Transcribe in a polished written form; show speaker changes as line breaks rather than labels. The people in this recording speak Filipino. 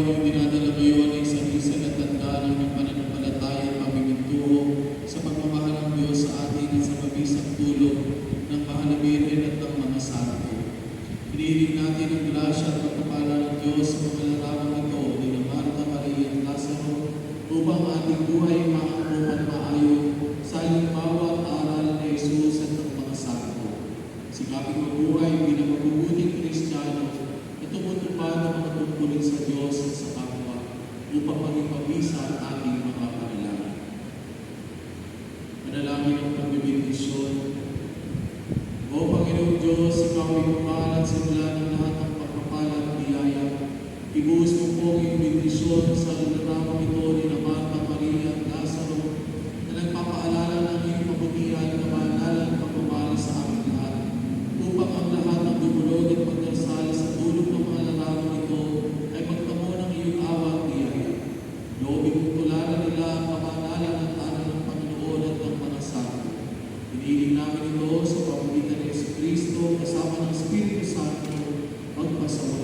Yung dinadala ngayon ay isang at tandaan ng pananampalataya at pamimintuho sa pagmamahal ng Diyos sa atin at sa mabisang tulong ng mahal na Birhen at ng mga santo. Hinihiling natin ang grasya at pagpapala ng Diyos sa mga larawang ito ni Marta, Maria at Lazaro upang ating buhay maangkop at maayon sa halimbawa at aral ni Jesus at ng mga santo. Sikaping mabuhay bilang mabubuting Kristiyano at tumutupad ang mga tungkulin sa Diyos at sa kapwa upang maging mabisa ang ating mga panalangin. Manalangin ang pagbibindisyon. O Panginoong Diyos, ikaw ay pumalat sa mula ng lahat ng pagpapala at biyaya. Ibuhos mo po ang iyong bindisyon sa larawang ito ni Marta, Maria at Lazaro na nagpapaalala ng iyong kabutihan na maalala ng pagpapala sa aming lahat upang ang lahat ng dumulog at pagdasal sa tulong ng mga larawang ito ay magtamo ng iyong awa at biyaya. Loobin mong tularan nila ang pamaalala ng tanan ng Panginoon at ng mga santo. Hinihiling namin ito sa pamamagitan ni Jesucristo kasama ng Espiritu Santo magpasama.